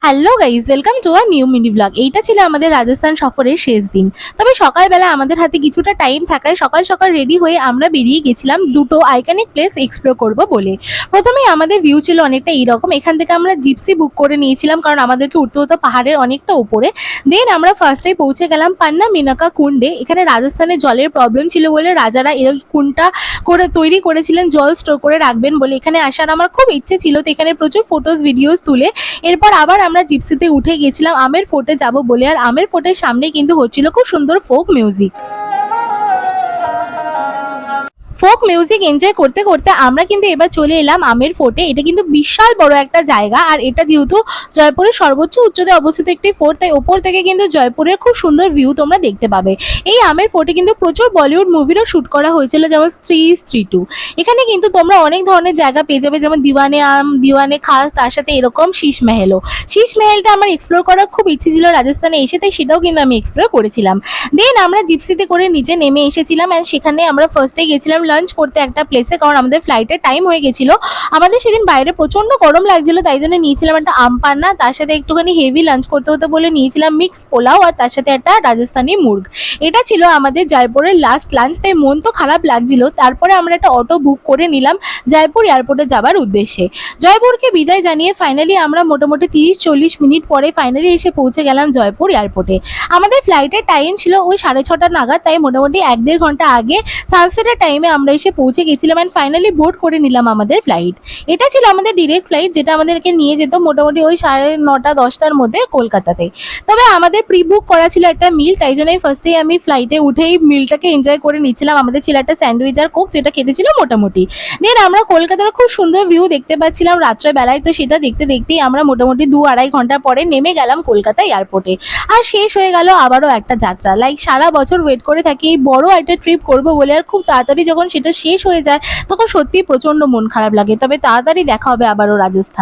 Hello guys, welcome to a new mini blog. এইটা ছিল আমাদের রাজস্থান সফরের শেষ দিন। তবে সকালবেলা আমাদের হাতে কিছুটা টাইম থাকায় সকাল সকাল রেডি হয়ে আমরা বেরিয়ে গেছিলাম দুটো আইকনিক প্লেস এক্সপ্লোর করব বলে। প্রথমেই আমাদের ভিউ ছিল অনেকটা এইরকম। এখান থেকে আমরা জিপসি বুক করে নিয়েছিলাম, কারণ আমাদেরকে উঠতে হতো পাহাড়ের অনেকটা উপরে। দেন আমরা ফার্স্টেই পৌঁছে গেলাম পান্না মিনাকা কুণ্ডে। এখানে রাজস্থানে জলের প্রবলেম ছিল বলে রাজারা এরকম কুণ্ডটা করে তৈরি করেছিলেন জল স্টোর করে রাখবেন বলে। এখানে আসার আমার খুব ইচ্ছে ছিল, তো এখানে প্রচুর ফটোজ ভিডিওস তুলে এরপর আবার আমরা জিপসিতে উঠে গেছিলাম আমের ফোর্টে যাব বলে। আর আমের ফোর্টের সামনে কিন্তু হচ্ছিল খুব সুন্দর folk music. Folk music enjoy করতে করতে আমরা কিন্তু এবার চলে এলাম আমের ফোর্টে। এটা কিন্তু বিশাল বড় একটা জায়গা, আর এটা যেহেতু জয়পুরের সর্বোচ্চ উচ্চতায় অবস্থিত একটি ফোর্ট, তাই ওপর থেকে কিন্তু জয়পুরের খুব সুন্দর ভিউ তোমরা দেখতে পাবে। এই আমের ফোর্টে কিন্তু প্রচুর বলিউড মুভিরও শ্যুট করা হয়েছিল, যেমন স্ত্রী, স্ত্রী টু। এখানে কিন্তু তোমরা অনেক ধরনের জায়গা পেয়ে যাবে, যেমন দিওয়ানে আম, দিওয়ানে খাস, তার সাথে এরকম শীষ মহলও। শীষ মহলটা আমার এক্সপ্লোর করার খুব ইচ্ছে ছিল রাজস্থানে এসে, তাই সেটাও কিন্তু আমি এক্সপ্লোর করেছিলাম। দেন আমরা জিপসিতে করে নিচে নেমে এসেছিলাম, অ্যান্ড সেখানে আমরা ফার্স্টে গেছিলাম লাঞ্চ করতে একটা প্লেসে, কারণ আমাদের ফ্লাইটের টাইম হয়ে গেছিল। আমাদের সেদিন বাইরে প্রচন্ড গরম লাগছিল, তাই জন্য নিয়েছিলাম একটা আম পান্না, তার সাথে একটুখানি হেভি লাঞ্চ করতে হতো বলে নিয়েছিলাম মিক্স পোলাও, আর তার সাথে একটা রাজস্থানি মুর্গ। এটা ছিল আমাদের জয়পুরের লাস্ট লাঞ্চ, তাই মন তো খারাপ লাগছিল। তারপরে আমরা একটা অটো বুক করে নিলাম জয়পুর এয়ারপোর্টে যাবার উদ্দেশ্যে। জয়পুরকে বিদায় জানিয়ে ফাইনালি আমরা মোটামুটি 30-40 মিনিট পরে ফাইনালি এসে পৌঁছে গেলাম জয়পুর এয়ারপোর্টে। আমাদের ফ্লাইটের টাইম ছিল ওই 6:30 নাগাদ, তাই মোটামুটি 1-1.5 ঘন্টা আগে সানসেটের টাইমে আমরা এসে পৌঁছে গেছিলাম, অ্যান্ড ফাইনালি বোর্ড করে নিলাম আমাদের ফ্লাইট। এটা ছিল আমাদের ডিরেক্ট ফ্লাইট, যেটা আমাদেরকে নিয়ে যেত মোটামুটি ওই 9:30-10টার মধ্যে কলকাতাতে। তবে আমাদের প্রি বুক করা ছিল একটা মিল, তাই জন্যই ফার্স্টেই আমি ফ্লাইটে উঠেই মিলটাকে এনজয় করে নিচ্ছিলাম। আমাদের ছিল একটা স্যান্ডউইচ আর কোক, যেটা খেতে ছিল মোটামুটি। দেন আমরা কলকাতার খুব সুন্দর ভিউ দেখতে পাচ্ছিলাম রাত্রেবেলায়, তো সেটা দেখতে দেখতেই আমরা মোটামুটি 2-2.5 ঘন্টা পরে নেমে গেলাম কলকাতা এয়ারপোর্টে। আর শেষ হয়ে গেল আবারও একটা যাত্রা। লাইক সারা বছর ওয়েট করে থাকি এই বড় একটা ট্রিপ করবো বলে, আর খুব তাড়াতাড়ি যখন সেটা শেষ হয়ে যায় তখন সত্যিই প্রচন্ড মন খারাপ লাগে। তবে তাড়াতাড়ি দেখা হবে আবারও রাজস্থান।